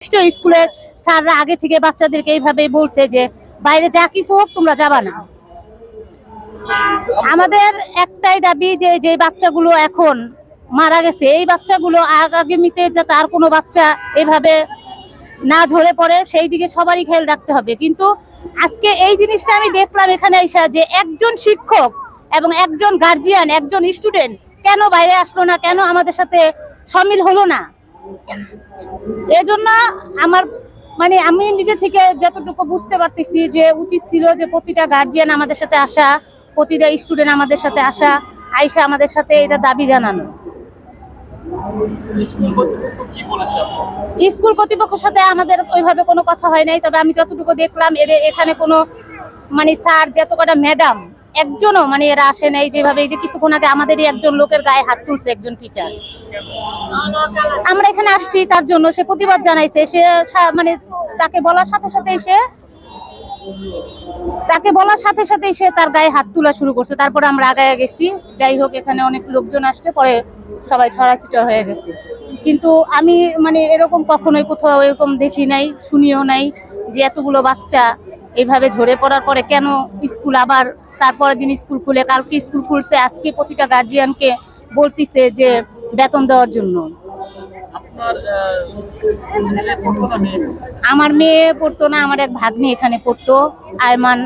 নিশ্চয়ই স্কুলের স্যাররা আগে থেকে বাচ্চাদেরকে এইভাবে বলছে যে বাইরে যা কিছু হোক তোমরা যাবা না। আমাদের একটাই দাবি যে যে বাচ্চাগুলো এখন মারা গেছে এই বাচ্চাগুলো আগামীতে যাতে আর কোনো বাচ্চা এভাবে না ঝরে পড়ে সেই দিকে সবারই খেয়াল রাখতে হবে। কিন্তু আজকে এই জিনিসটা আমি দেখলাম এখানে এসে যে একজন শিক্ষক এবং একজন গার্জিয়ান একজন স্টুডেন্ট কেন বাইরে আসলো না, কেন আমাদের সাথে শামিল হলো না। এজন্য আমার মানে আমি নিজে থেকে যতটুকু বুঝতে পারতেছি যে উচিত ছিল যে প্রতিটা গার্জিয়ান আমাদের সাথে আসা, প্রতিটা স্টুডেন্ট আমাদের সাথে আসা, আইসা আমাদের সাথে এটা দাবি জানানো। স্কুল কর্তৃপক্ষের সাথে আমাদের ওইভাবে কোনো কথা হয় নাই, তবে আমি যতটুকু দেখলাম এদের এখানে কোনো মানে স্যার যত কটা ম্যাডাম একজনও মানে এরা আসে নাই। যেভাবে এই যে কিছুক্ষণ আগে আমাদেরই একজন লোকের গায়ে হাত তুলছে একজন টিচার, আমরা এখানে আসছি তার জন্য সে প্রতিবাদ জানাইছে। সে মানে তাকে বলার সাথে সাথে সে তার গায়ে হাত তোলা শুরু করছে। তারপরে আমরা আগায় গেছি। যাই হোক এখানে অনেক লোকজন আসতে পরে সবাই ছড়াছিটা হয়ে গেছে। কিন্তু আমি মানে এরকম কখনোই কোথাও এরকম দেখি নাই, শুনিও নাই যে এতগুলো বাচ্চা এইভাবে ঝরে পড়ার পরে কেন স্কুল আবার তারপরের দিন স্কুল খুলে, কালকে স্কুল খুলছে, আজকে প্রতিটা গার্জিয়ানকে বলতিছে যে বেতন দেওয়ার জন্য। আমার মেয়ে পড়তো না, আমার এক ভাগ্নি এখানে পড়তো, আয়মান।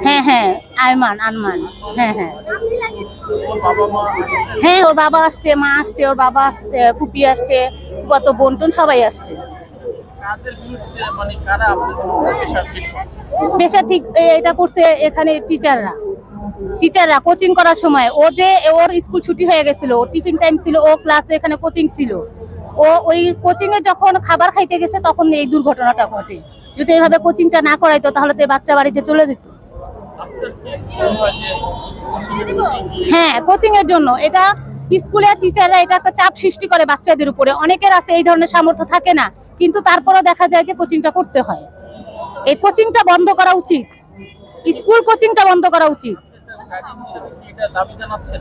হ্যাঁ আনমান। হ্যাঁ ওর বাবা আসছে, মা আসছে, ওর বাবা আসছে, ফুপি আসছে, কত বোন টোন সবাই আসছে। পেশা ঠিক এটা করছে এখানে টিচাররা কোচিং করার সময় ও যে ওর স্কুল ছুটি হয়ে গেছিল, টিফিন টাইম ছিল, ও ক্লাসে এখানে কোচিং ছিল, ও ওই কোচিং এ যখন খাবার খাইতে গেছে তখন এই দুর্ঘটনাটা ঘটে। যদি এইভাবে কোচিংটা না করাইতো তাহলে তো বাচ্চা বাড়িতে চলে যেত। হ্যাঁ কোচিং এর জন্য এটা স্কুলের টিচাররা এটা একটা চাপ সৃষ্টি করে বাচ্চাদের উপরে। অনেকের আছে এই ধরনের সামর্থ্য থাকে না, কিন্তু তারপরেও দেখা যায় যে কোচিংটা করতে হয়। এই কোচিংটা বন্ধ করা উচিত, স্কুল কোচিংটা বন্ধ করা উচিত।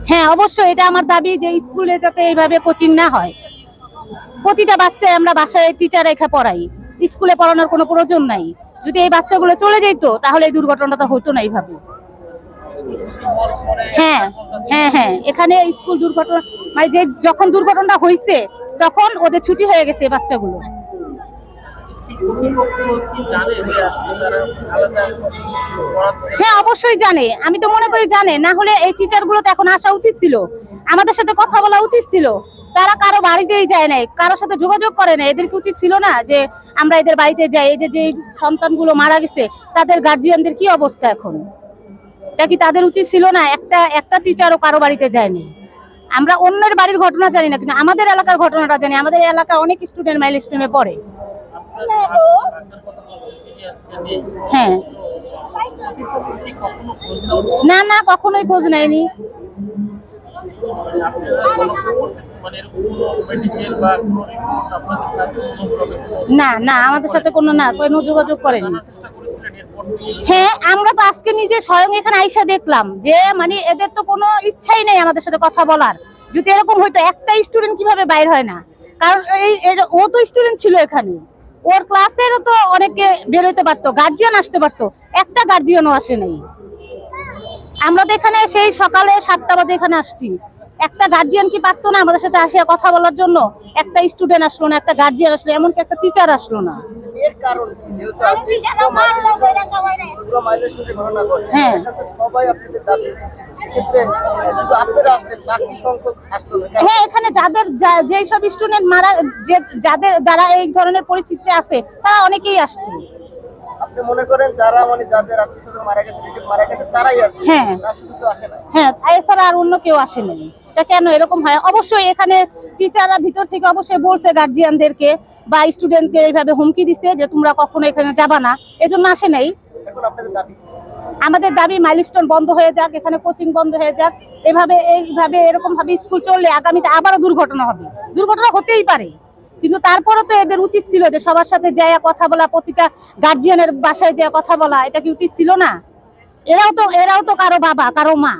হ্যাঁ অবশ্যই এটা আমার দাবি যে স্কুলে যাতে এইভাবে কোচিং না হয়। প্রতিটা বাচ্চায় আমরা বাসায় টিচার রেখা পড়াই, স্কুলে পড়ানোর কোনো প্রয়োজন নাই। যদি এই বাচ্চাগুলো চলে যেত তাহলে এই দুর্ঘটনাটা হতো না এইভাবে। হ্যাঁ এখানে স্কুল দুর্ঘটনা মানে যে যখন দুর্ঘটনাটা হয়েছে তখন ওদের ছুটি হয়ে গেছে বাচ্চাগুলো। হ্যাঁ অবশ্যই জানে, আমি তো মনে করি জানে, না হলে এই টিচার গুলো তো এখন আসা উচিত ছিল, আমাদের সাথে কথা বলা উচিত ছিল। তারা কারো বাড়িতেই যায় নাই, কারোর সাথে যোগাযোগ করে না। এদেরকে উচিত ছিল না যে আমরা এদের বাড়িতে যাই। এই যে সন্তানগুলো মারা গেছে তাদের গার্জিয়ানদের কি অবস্থা এখন, এটা কি তাদের উচিত ছিল না? একটা টিচারও কারো বাড়িতে যায়নি। আমরা অন্যের বাড়ির ঘটনা জানি না, কিন্তু আমাদের এলাকার ঘটনাটা জানি। আমাদের এলাকায় অনেক স্টুডেন্ট মাইলস্টোনে পড়ে। হ্যাঁ না কখনোই খোঁজ নেয়নি। না আমাদের সাথে কোনো যোগাযোগ করেনি। হ্যাঁ আমরা তো আজকে নিজে স্বয়ং এখানে আইসা দেখলাম যে মানে এদের তো কোনো ইচ্ছাই নেই আমাদের সাথে কথা বলার। যদি এরকম হয়তো একটা স্টুডেন্ট কিভাবে বাইর হয় না, কারণ ও তো স্টুডেন্ট ছিল এখানে, ওর ক্লাসেরও তো অনেকে বের হইতে পারতো, গার্জিয়ান আসতে পারতো, একটা গার্জিয়ানও আসে নাই। আমরা তো এখানে সেই সকালে 7টা বাজে এখানে আসছি, একটা গার্জিয়ান কি পারতো না আমাদের সাথে আসে কথা বলার জন্য? একটা স্টুডেন্ট আসলো না, একটা গার্জিয়ান আসলো, এমনকি একটা টিচার আসলো না। এর কারণ কি? যেহেতু আপনি পুরো মাইগ্রেশন যে ঘটনা ঘটছে, এটা তো সবাই আপনাদের দাবি উচিত ছিল। সেক্ষেত্রে শুধু আপনারা আসলেন, বাকি সংখ্যক আসলো না। হ্যাঁ এখানে যেই সব স্টুডেন্ট যাদের দ্বারা এই ধরনের পরিস্থিতি আছে তারা অনেকেই আসছে। আপনি মনে করেন যারা মানে যাদের আত্মীয়স্বজন মারা গেছে তারাই আসছে? হ্যাঁ শুধু তো আসে না। হ্যাঁ এছাড়া আর অন্য কেউ আসে নাই। এটা কেন এরকম হয়? অবশ্যই এখানে টিচাররা ভিতর থেকে অবশ্যই বলছে গার্জিয়ানদেরকে বা স্টুডেন্টকে এইভাবে হুমকি দিচ্ছে যে তোমরা কখনো এখানে যাবা না, এজন্য আসে নাই। এখন আপনাদের দাবি? আমাদের দাবি মাইলস্টোন বন্ধ হয়ে যাক, এখানে কোচিং বন্ধ হয়ে যাক। এইভাবে এরকম ভাবে স্কুল চললে আগামীতে আবারও দুর্ঘটনা হবে। দুর্ঘটনা হতেই পারে, কিন্তু তারপরও তো এদের উচিত ছিল যে সবার সাথে যায় কথা বলা, প্রতিটা গার্জিয়ানের বাসায় যায় কথা বলা। এটা কি উচিত ছিল না? এরাও তো কারো বাবা কারো মা।